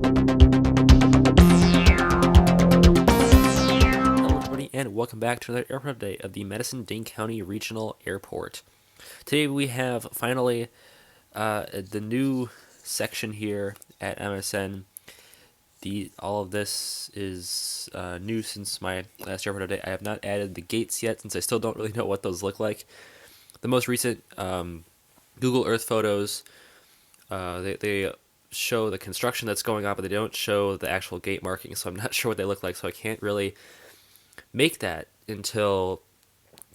Hello, everybody, and welcome back to another airport update of the Madison Dane County Regional Airport. Today we have finally the new section here at MSN. All of this is new since my last airport update. I have not added the gates yet, since I still don't really know what those look like. The most recent Google Earth photos, they show the construction that's going on, but they don't show the actual gate markings, so I'm not sure what they look like, so I can't really make that until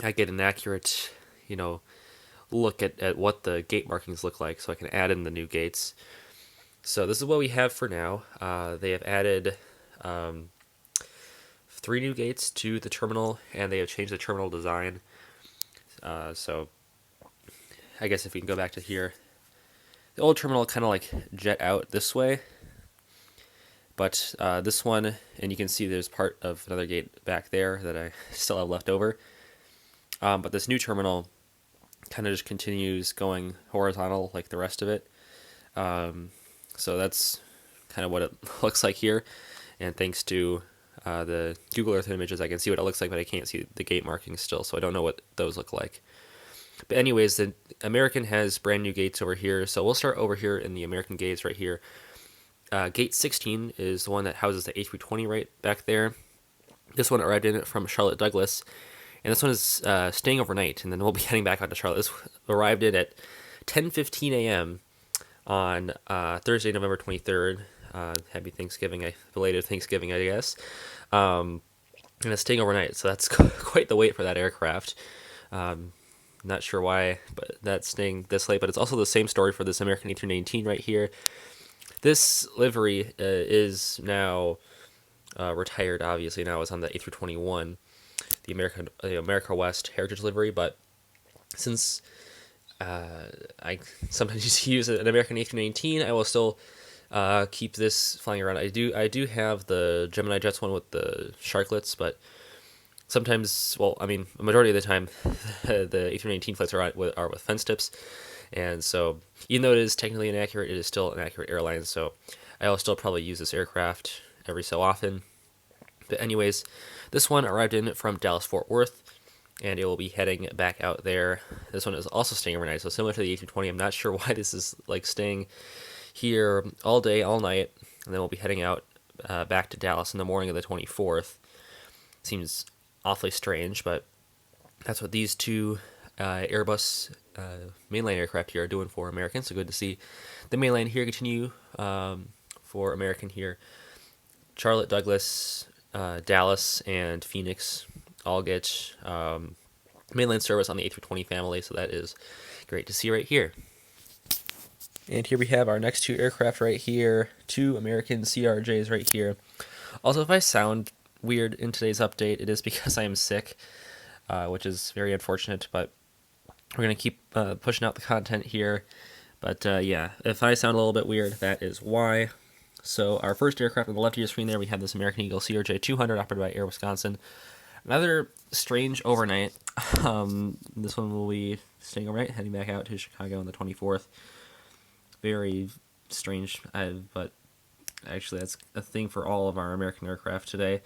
I get an accurate, look at what the gate markings look like, so I can add in the new gates. So this is what we have for now. They have added 3 new gates to the terminal, and they have changed the terminal design. So I guess if we can go back to here, the old terminal kind of like jet out this way, but this one, and you can see there's part of another gate back there that I still have left over. But this new terminal kind of just continues going horizontal like the rest of it. So that's kind of what it looks like here. And thanks to the Google Earth images, I can see what it looks like, but I can't see the gate markings still, so I don't know what those look like. But anyways, the American has brand new gates over here, so we'll start over here in the American gates right here. Gate 16 is the one that houses the A320 right back there. This one arrived in from Charlotte Douglas, and this one is staying overnight, and then we'll be heading back out to Charlotte. This arrived in at 10:15 a.m. on Thursday, November 23rd. Happy Thanksgiving, belated Thanksgiving, I guess. And it's staying overnight, so that's quite the wait for that aircraft. Not sure why, but that's staying this late. But it's also the same story for this American A319 right here. This livery is now retired. Obviously, now it's on the A321, the America West Heritage livery. But since I sometimes use an American A319, I will still keep this flying around. I do have the Gemini Jets one with the sharklets, but sometimes, well, I mean, a majority of the time, the A319 flights are with fence tips, and so even though it is technically inaccurate, it is still an accurate airline. So I will still probably use this aircraft every so often. But anyways, this one arrived in from Dallas Fort Worth, and it will be heading back out there. This one is also staying overnight, so similar to the A320. I'm not sure why this is like staying here all day, all night, and then we'll be heading out back to Dallas in the morning of the 24th. Seems awfully strange, but that's what these two Airbus mainline aircraft here are doing for American. So good to see the mainline here continue for American here. Charlotte, Douglas, Dallas, and Phoenix all get mainline service on the A320 family, so that is great to see right here. And here we have our next 2 aircraft right here, 2 American CRJs right here. Also, if I sound weird in today's update, it is because I am sick, which is very unfortunate, but we're going to keep pushing out the content here. But yeah, if I sound a little bit weird, that is why. So our first aircraft on the left of your screen there, we have this American Eagle CRJ 200 operated by Air Wisconsin. Another strange overnight. This one will be staying overnight, heading back out to Chicago on the 24th. Very strange, but actually that's a thing for all of our American aircraft today,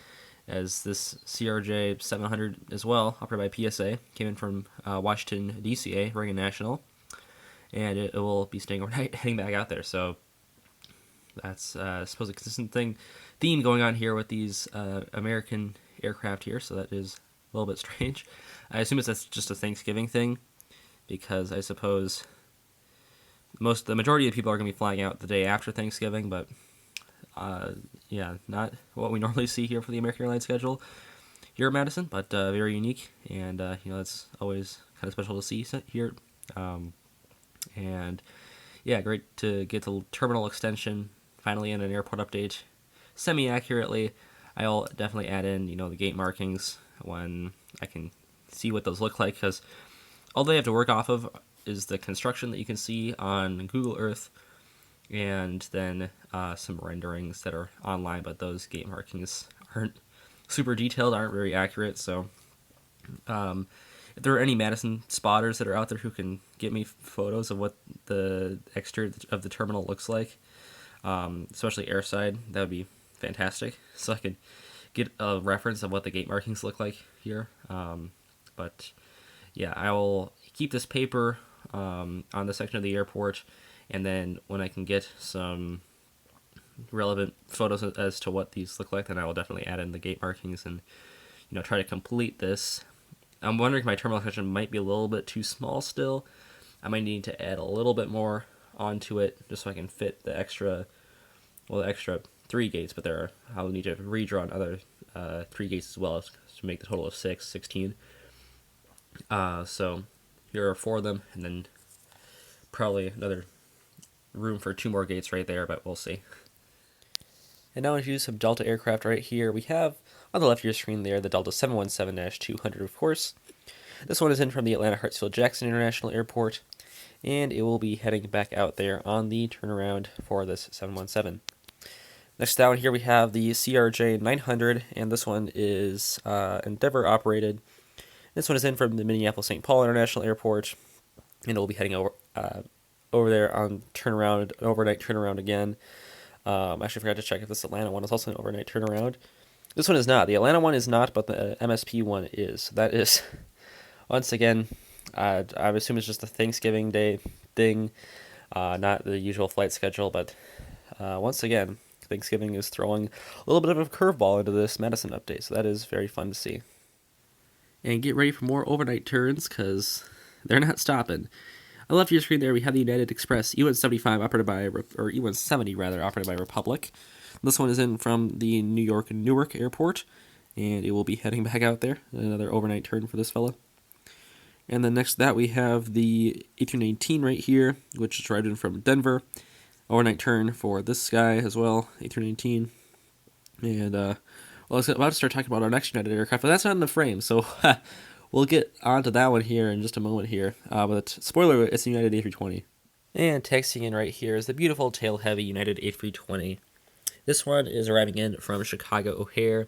as this CRJ 700 as well, operated by PSA, came in from Washington, DCA, Reagan National, and it will be staying overnight, heading back out there. So that's I suppose a consistent theme going on here with these American aircraft here, so that is a little bit strange. I assume that's just a Thanksgiving thing, because I suppose the majority of people are going to be flying out the day after Thanksgiving, but yeah, not what we normally see here for the American Airlines schedule here at Madison, but very unique, and it's always kind of special to see here. And yeah, great to get the terminal extension finally in an airport update semi-accurately. I'll definitely add in the gate markings when I can see what those look like, because all they have to work off of is the construction that you can see on Google Earth, and then some renderings that are online, but those gate markings aren't super detailed, aren't very accurate. So if there are any Madison spotters that are out there who can get me photos of what the exterior of the terminal looks like, especially airside. That would be fantastic, so I could get a reference of what the gate markings look like here. But yeah, I will keep this paper on the section of the airport, and then when I can get some relevant photos as to what these look like, then I will definitely add in the gate markings and try to complete this. I'm wondering if my terminal section might be a little bit too small still. I might need to add a little bit more onto it just so I can fit the extra 3 gates, but I'll need to redraw another 3 gates as well to make the total of 16. So here are 4 of them, and then probably another room for 2 more gates right there, but we'll see. And now I'll use some Delta aircraft right here. We have on the left of your screen there the Delta 717-200, of course. This one is in from the Atlanta Hartsfield-Jackson International Airport, and it will be heading back out there on the turnaround for this 717. Next down here we have the CRJ 900, and this one is Endeavor operated. This one is in from the Minneapolis-St. Paul International Airport, and it will be heading over there on overnight turnaround again. Actually forgot to check if this Atlanta one is also an overnight turnaround. This one is not. The Atlanta one is not, but the MSP one is. That is, once again, I assume it's just a Thanksgiving Day thing, not the usual flight schedule, but once again, Thanksgiving is throwing a little bit of a curveball into this Madison update, so that is very fun to see. And get ready for more overnight turns, because they're not stopping. On the left of your screen there, we have the United Express E-175 E-170 operated by Republic. This one is in from the New York Newark Airport, and it will be heading back out there. Another overnight turn for this fella. And then next to that, we have the A319 right here, which is right in from Denver. Overnight turn for this guy as well, A319. And, I was about to start talking about our next United aircraft, but that's not in the frame, so we'll get onto that one here in just a moment here. But spoiler, it's the United A320. And taxiing in right here is the beautiful tail-heavy United A320. This one is arriving in from Chicago O'Hare.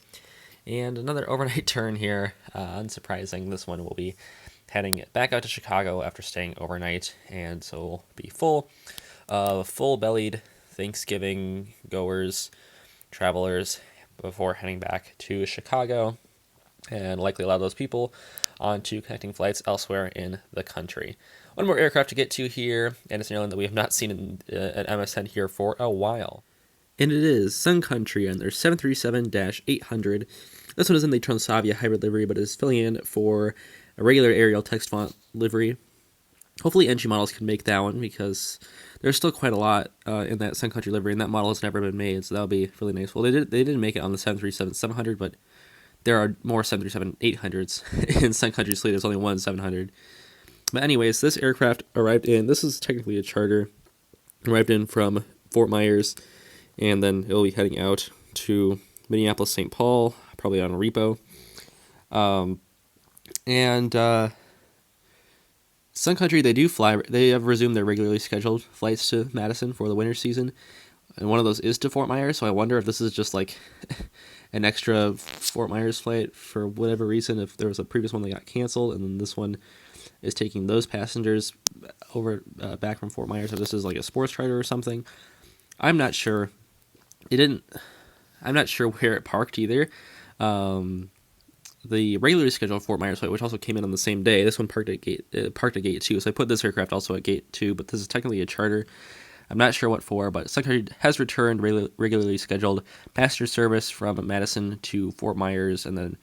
And another overnight turn here. Unsurprising, this one will be heading back out to Chicago after staying overnight. And so we'll be full-bellied Thanksgiving goers, travelers, before heading back to Chicago, and likely a lot of those people onto connecting flights elsewhere in the country. One more aircraft to get to here, and it's an airline that we have not seen at MSN here for a while. And it is Sun Country on their 737-800. This one is in the Transavia hybrid livery, but is filling in for a regular Arial text font livery. Hopefully NG models can make that one, because there's still quite a lot in that Sun Country livery, and that model has never been made, so that'll be really nice. Well, they didn't make it on the 737-700, but there are more 737-800s in Sun Country's fleet. There's only one 700. But anyways, this aircraft arrived in, this is technically a charter, arrived in from Fort Myers, and then it'll be heading out to Minneapolis-St. Paul, probably on a repo. Sun Country, they have resumed their regularly scheduled flights to Madison for the winter season, and one of those is to Fort Myers, so I wonder if this is just like an extra Fort Myers flight for whatever reason, if there was a previous one that got canceled, and then this one is taking those passengers over back from Fort Myers, if this is like a sports charter or something. I'm not sure. I'm not sure where it parked either. The regularly scheduled Fort Myers flight, which also came in on the same day, this one parked at gate 2, so I put this aircraft also at gate 2, but this is technically a charter. I'm not sure what for, but Sun Country has returned regularly scheduled passenger service from Madison to Fort Myers, and then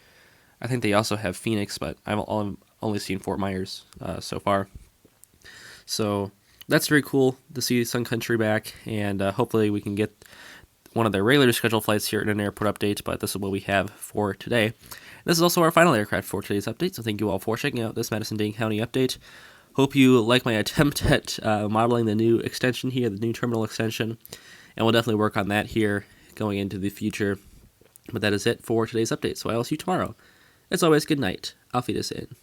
I think they also have Phoenix, but I've only seen Fort Myers so far. So that's very cool to see Sun Country back, and hopefully we can get one of their regular scheduled flights here in an airport update, but this is what we have for today. This is also our final aircraft for today's update, so thank you all for checking out this Madison-Dane County update. Hope you like my attempt at modeling the new extension here, the new terminal extension, and we'll definitely work on that here going into the future. But that is it for today's update, so I will see you tomorrow. As always, good night. Auf Wiedersehen.